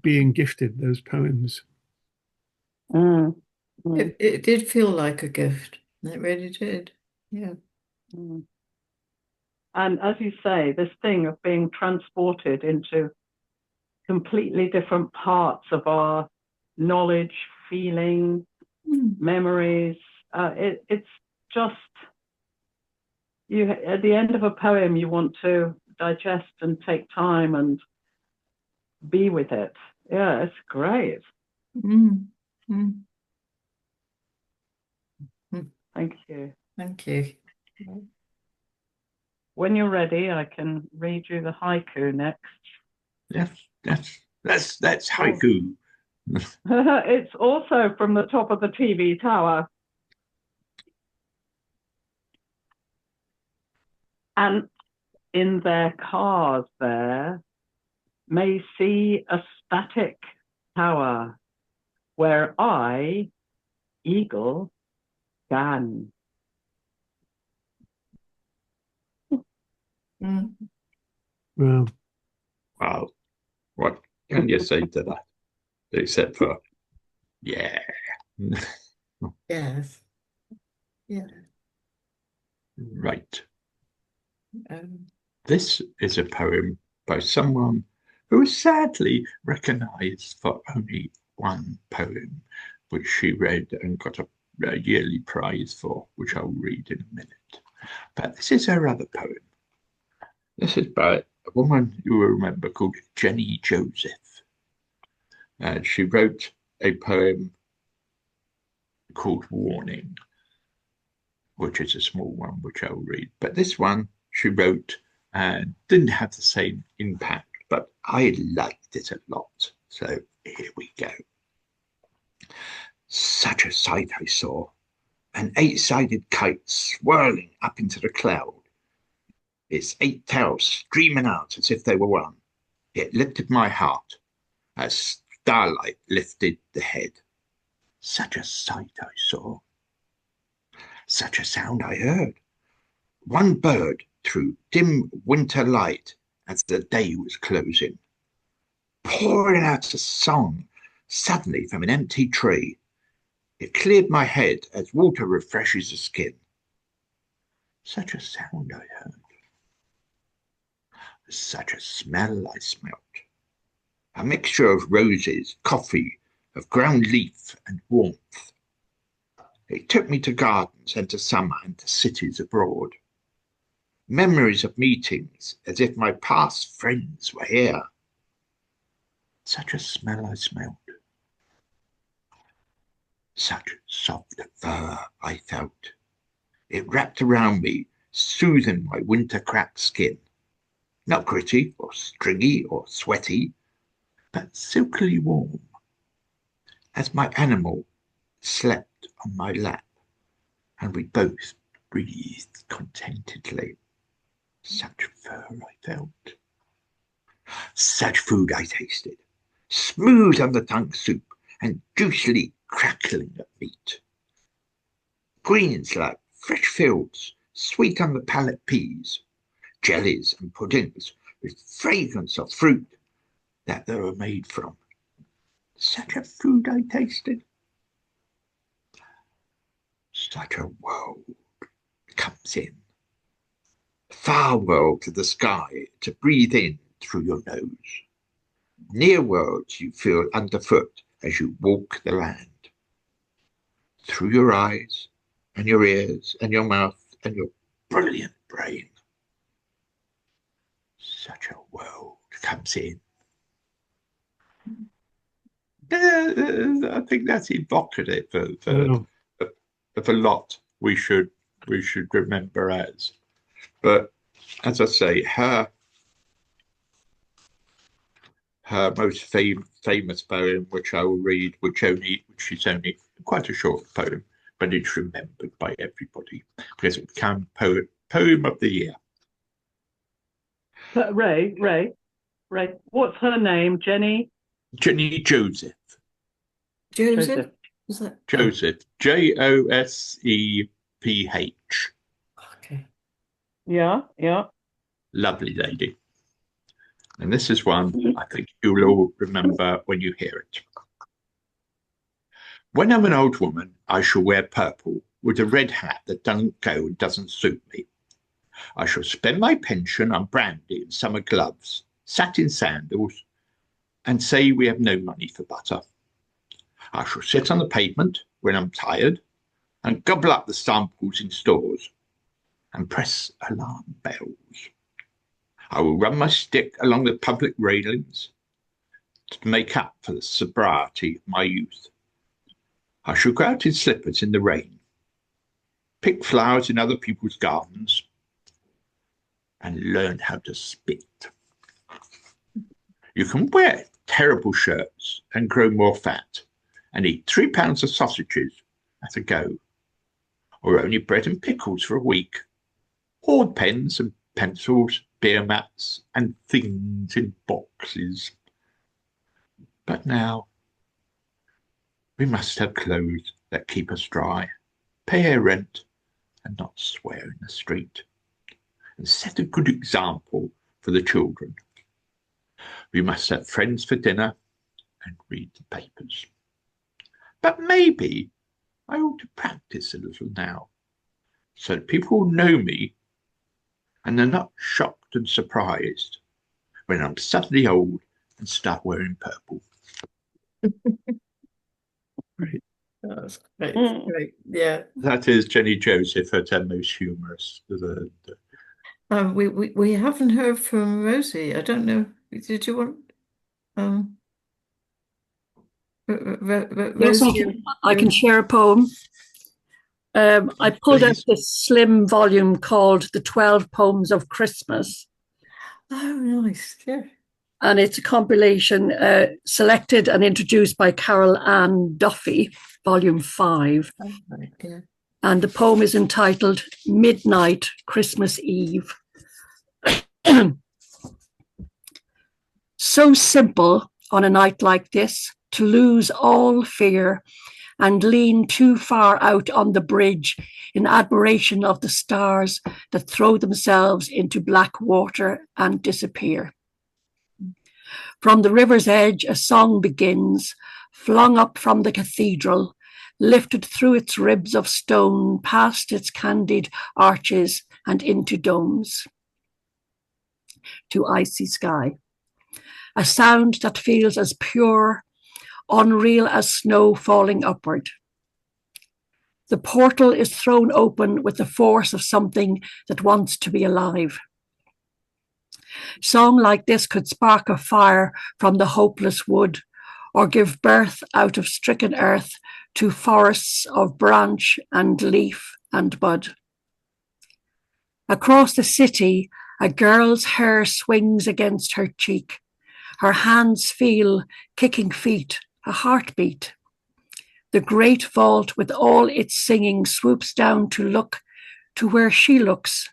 being gifted those poems. It did feel like a gift. It really did. Yeah. And as you say, this thing of being transported into completely different parts of our knowledge, feeling, memories. It's just, you at the end of a poem, you want to digest and take time and be with it. Yeah, it's great. Mm. Mm. Thank you. Thank you. When you're ready, I can read you the haiku next. Yes, that's haiku. It's also from the top of the TV tower. And in their cars there may see a static tower where I, eagle, gan. Mm. Well, Wow. What can you say to that? Except for, yeah. Yes. Yeah. Right. Um, This is a poem by someone who is sadly recognised for only one poem, which she read and got a yearly prize for, which I'll read in a minute. But this is her other poem. This is by a woman you will remember called Jenny Joseph. She wrote a poem called Warning, which is a small one, which I'll read. But this one she wrote and didn't have the same impact, but I liked it a lot. So here we go. Such a sight I saw, an 8-sided kite swirling up into the cloud, its 8 tails streaming out as if they were one. It lifted my heart as starlight lifted the head. Such a sight I saw. Such a sound I heard. One bird through dim winter light as the day was closing, pouring out a song suddenly from an empty tree. It cleared my head as water refreshes the skin. Such a sound I heard. Such a smell I smelt. A mixture of roses, coffee, of ground leaf and warmth. It took me to gardens and to summer and to cities abroad. Memories of meetings as if my past friends were here. Such a smell I smelt. Such soft fur I felt. It wrapped around me, soothing my winter-cracked skin. Not gritty or stringy or sweaty, but silkily warm, as my animal slept on my lap, and we both breathed contentedly. Such fur I felt. Such food I tasted, smooth on the tongue soup and juicily crackling of meat. Greens like fresh fields, sweet on the palate peas, jellies and puddings with fragrance of fruit that they were made from. Such a food I tasted. Such a world comes in. Far world to the sky to breathe in through your nose. Near worlds you feel underfoot as you walk the land. Through your eyes and your ears and your mouth and your brilliant brain. Such a world comes in. I think that's evocative of a lot we should remember as. But as I say, her most famous poem, which I will read, which is only quite a short poem, but it's remembered by everybody because it became poem of the year. Ray, what's her name? Jenny Joseph. Joseph? Is that Joseph. Joseph. Okay. Yeah. Lovely lady. And this is one I think you'll all remember when you hear it. When I'm an old woman, I shall wear purple with a red hat that doesn't go and doesn't suit me. I shall spend my pension on brandy and summer gloves, satin sandals, and say we have no money for butter. I shall sit on the pavement when I'm tired and gobble up the samples in stores and press alarm bells. I will run my stick along the public railings to make up for the sobriety of my youth. I shall go out in slippers in the rain, pick flowers in other people's gardens, and learn how to spit. You can wear terrible shirts and grow more fat and eat 3 pounds of sausages at a go, or only bread and pickles for a week, hoard pens and pencils, beer mats, and things in boxes. But now we must have clothes that keep us dry, pay our rent, and not swear in the street, and set a good example for the children. We must have friends for dinner and read the papers. But maybe I ought to practice a little now, so that people will know me and they're not shocked and surprised when I'm suddenly old and start wearing purple. Great. That's great. Great. Yeah. That is Jenny Joseph at her most humorous. We haven't heard from Rosie. I don't know. Did you want Yes, Rosie? I can share a poem. I pulled out this slim volume called The 12 Poems of Christmas. Oh, nice. Yeah. And it's a compilation selected and introduced by Carol Ann Duffy, volume 5. Oh, right. Yeah. And the poem is entitled Midnight Christmas Eve. So simple on a night like this to lose all fear and lean too far out on the bridge in admiration of the stars that throw themselves into black water and disappear. From the river's edge, a song begins, flung up from the cathedral, lifted through its ribs of stone, past its candied arches and into domes, to icy sky. A sound that feels as pure, unreal as snow falling upward. The portal is thrown open with the force of something that wants to be alive. Song like this could spark a fire from the hopeless wood, or give birth out of stricken earth to forests of branch and leaf and bud. Across the city, a girl's hair swings against her cheek. Her hands feel kicking feet, a heartbeat. The great vault with all its singing swoops down to look to where she looks.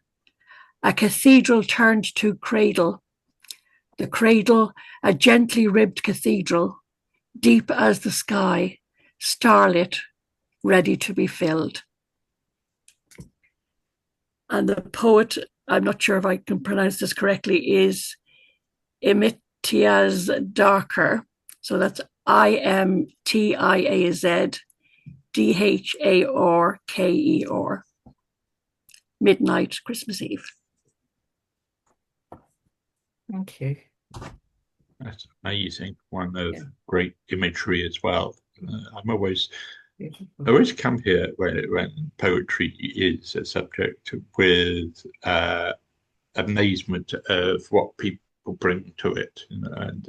A cathedral turned to cradle. The cradle, a gently ribbed cathedral, deep as the sky, starlit, ready to be filled. And the poet, I'm not sure if I can pronounce this correctly, is Imtiaz Dharker. So that's Imtiaz Dharker. Midnight Christmas Eve. Thank you. That's amazing. One of great imagery as well. I always come here when poetry is a subject with amazement of what people bring to it, and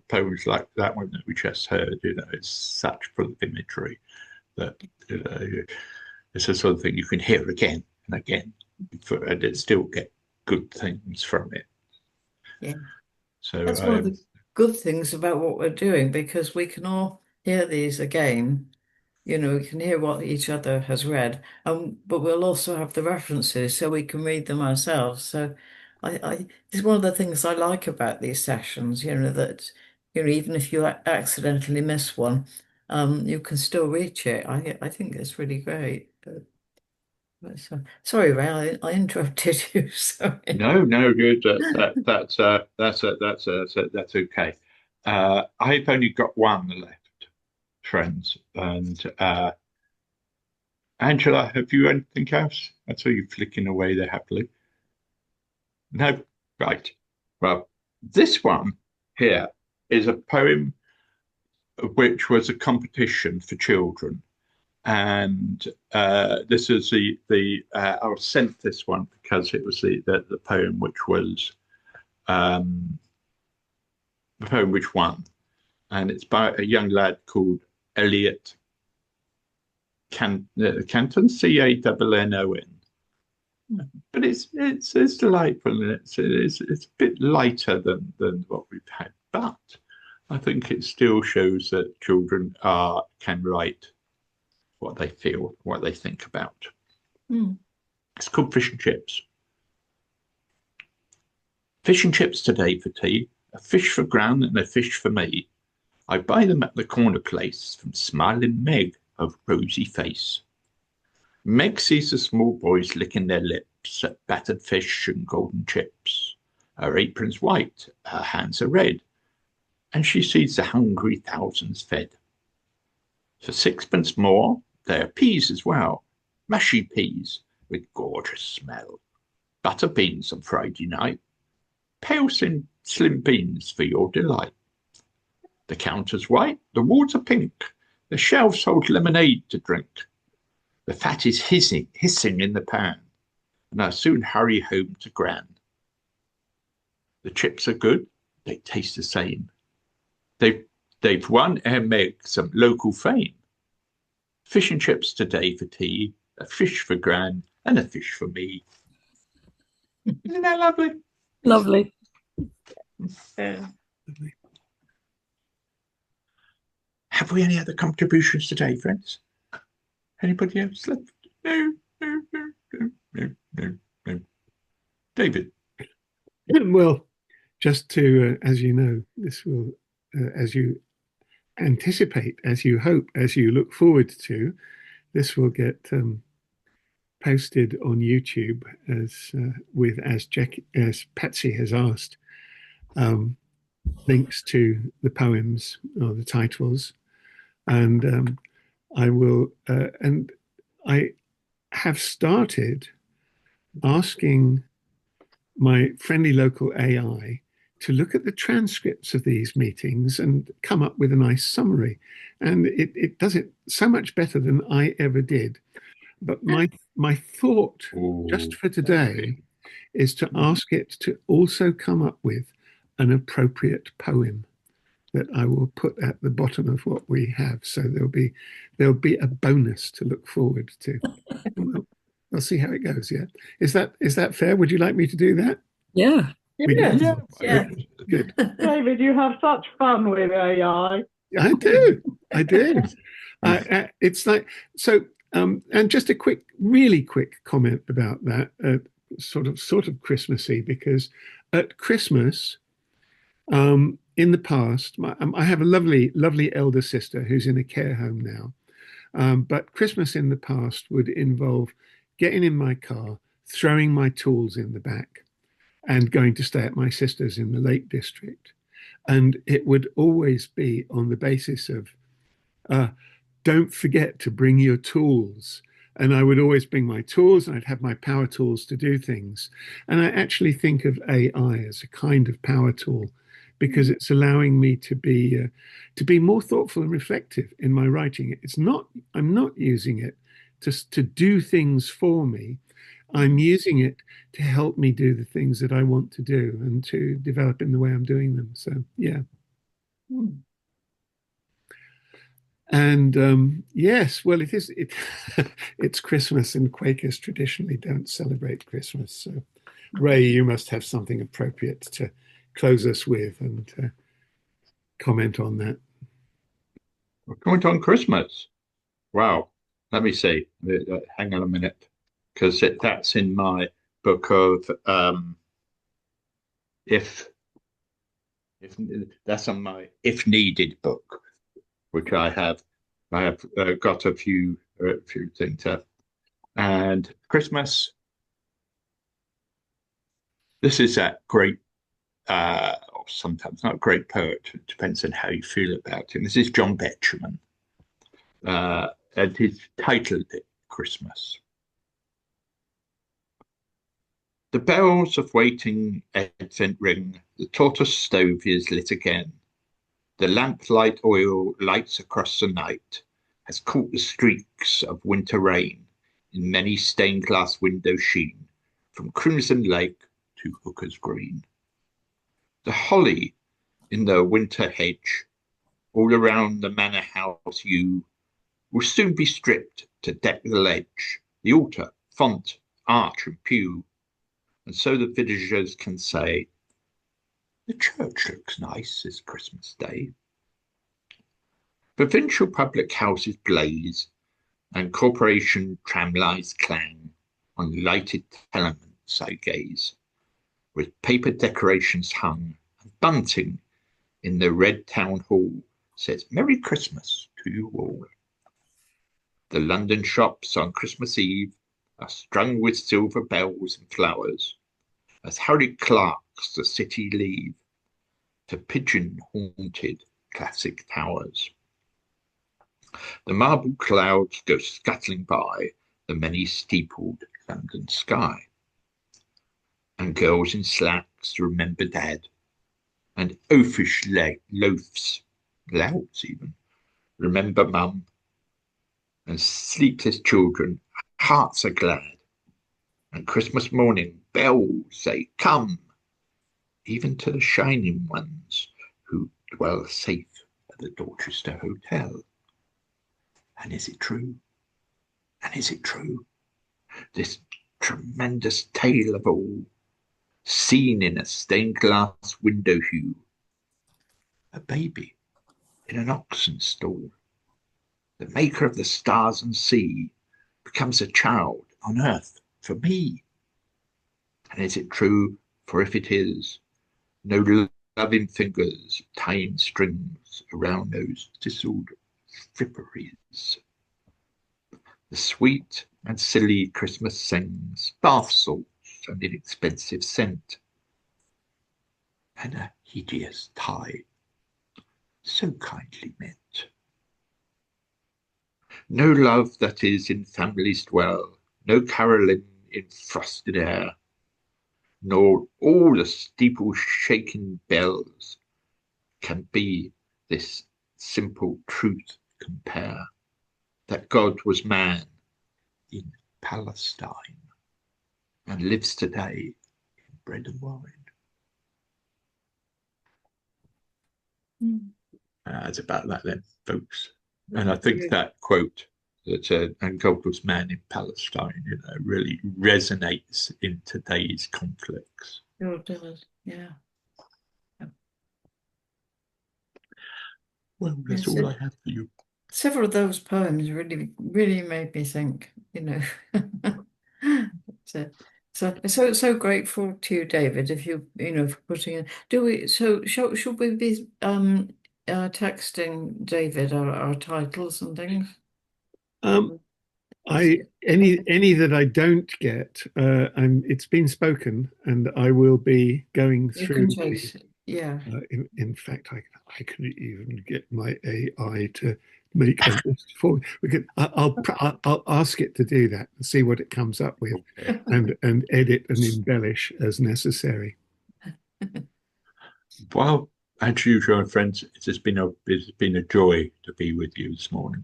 poems like that one that we just heard, it's such full of imagery that it's the sort of thing you can hear again and again, and still get good things from it. Yeah. So that's one of the good things about what we're doing, because we can all hear these again. We can hear what each other has read, but we'll also have the references so we can read them ourselves. So it's one of the things I like about these sessions, that even if you accidentally miss one, you can still reach it. I think it's really great. Sorry, Ray, I interrupted you. Sorry. No, good. That's okay. I've only got one left, friends, and Angela, have you anything else? I saw you flicking away there happily. No, right. Well, this one here is a poem which was a competition for children. And this is I was sent this one because it was the poem which was the poem which won, and it's by a young lad called Elliott Canton, Cannon. But it's delightful, and it's a bit lighter than what we've had, but I think it still shows that children can write what they feel, what they think about. It's called Fish and Chips. Fish and chips today for tea, a fish for Gran and a fish for me. I buy them at the corner place from smiling Meg of rosy face. Meg sees the small boys licking their lips at battered fish and golden chips. Her apron's white, her hands are red, and she sees the hungry thousands fed. For sixpence more, there are peas as well, mushy peas with gorgeous smell. Butter beans on Friday night, pale slim beans for your delight. The counter's white, the walls are pink, the shelves hold lemonade to drink. The fat is hissing in the pan, and I soon hurry home to Gran. The chips are good, they taste the same. They've won Ere Meg some local fame. Fish and chips today for tea, a fish for Gran and a fish for me. Isn't that lovely? Lovely. Yeah. Have we any other contributions today, friends? Anybody else left? No. David. Well, just to, as you know, this will, as you anticipate, as you hope, as you look forward to, this will get posted on YouTube as Patsy has asked, links to the poems or the titles, and I will, and I have started asking my friendly local AI to look at the transcripts of these meetings and come up with a nice summary. And it does it so much better than I ever did. But my thought just for today is to ask it to also come up with an appropriate poem that I will put at the bottom of what we have. So there'll be a bonus to look forward to. We'll see how it goes. Yeah, is that fair? Would you like me to do that? Yeah. Yeah. Good. David, you have such fun with AI. I do. It's like so. And just a really quick comment about that. Sort of Christmassy, because at Christmas, in the past, I have a lovely elder sister who's in a care home now. But Christmas in the past would involve getting in my car, throwing my tools in the back, and going to stay at my sister's in the Lake District. And it would always be on the basis of, don't forget to bring your tools. And I would always bring my tools, and I'd have my power tools to do things. And I actually think of AI as a kind of power tool, because it's allowing me to be more thoughtful and reflective in my writing. I'm not using it to do things for me. I'm using it to help me do the things that I want to do and to develop in the way I'm doing them. So, yeah. And yes, well, it's Christmas, and Quakers traditionally don't celebrate Christmas. So, Ray, you must have something appropriate to close us with and comment on that. Comment on Christmas. Wow. Let me see. Hang on a minute, because that's in my book of if that's on my if needed book, which I have got a few things up. And Christmas, this is that great, or sometimes not great poet, it depends on how you feel about him. This is John Betjeman, and he's titled it Christmas. The bells of waiting Advent ring, the tortoise stove is lit again. The lamplight oil lights across the night has caught the streaks of winter rain in many stained glass windows sheen from Crimson Lake to Hooker's Green. The holly in the winter hedge, all around the manor house yew, will soon be stripped to deck the ledge, the altar, font, arch and pew, and so the villagers can say, the church looks nice this Christmas Day. Provincial public houses blaze, and corporation tramlines clang. On lighted tenements I gaze, with paper decorations hung, and bunting in the red town hall says Merry Christmas to you all. The London shops on Christmas Eve are strung with silver bells and flowers, as hurried clerks the city leave to pigeon-haunted classic towers. The marble clouds go scuttling by the many-steepled London sky, and girls in slacks remember Dad, and oafish loafs, louts even, remember Mum, and sleepless children, hearts are glad, and Christmas morning bells say, come, even to the shining ones who dwell safe at the Dorchester Hotel. And is it true? And is it true? This tremendous tale of all, seen in a stained glass window hue, a baby in an oxen stall, the maker of the stars and sea, becomes a child on earth for me. And is it true? For if it is, no loving fingers tying strings around those tinselled fripperies. The sweet and silly Christmas sings, bath salts and inexpensive scent, and a hideous tie, so kindly meant. No love that is in families dwell, no caroling in frosted air, nor all the steeple-shaking bells can be this simple truth compare, that God was man in Palestine and lives today in bread and wine. It's about that then, folks. And I think that quote that and God was man in Palestine, really resonates in today's conflicts. Sure does, yeah. Well, that's all I have for you. Several of those poems really made me think, So grateful to you, David, if you for putting in. Should we be texting David our titles and things? Any that I don't get, and it's been spoken, and I will be going You through. can chase it, yeah. In fact, I could even get my AI to make a list for me. I'll ask it to do that and see what it comes up with, and edit and embellish as necessary. Well, as usual, friends, it's been a joy to be with you this morning,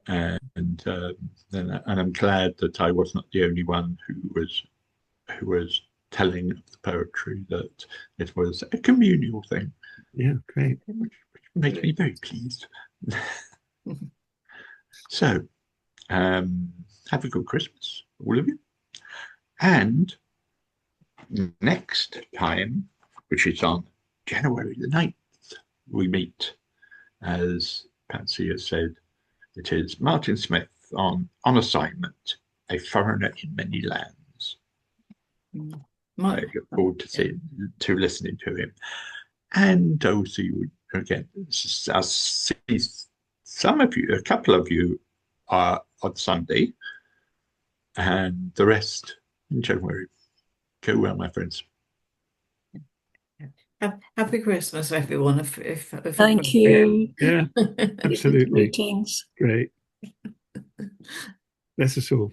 and I'm glad that I was not the only one who was telling of the poetry, that it was a communal thing. Yeah, great. Which makes me very pleased. So, have a good Christmas, all of you. And next time, which is on January the 9th, we meet, as Patsy has said, it is Martin Smith on Assignment, A Foreigner in Many Lands. I look forward to listening to him. And I'll see you again. I'll see some of you, a couple of you are on Sunday, and the rest in January. Go well, my friends. Happy Christmas, everyone. If Thank you. Yeah, absolutely. Greetings. Great. Bless us all.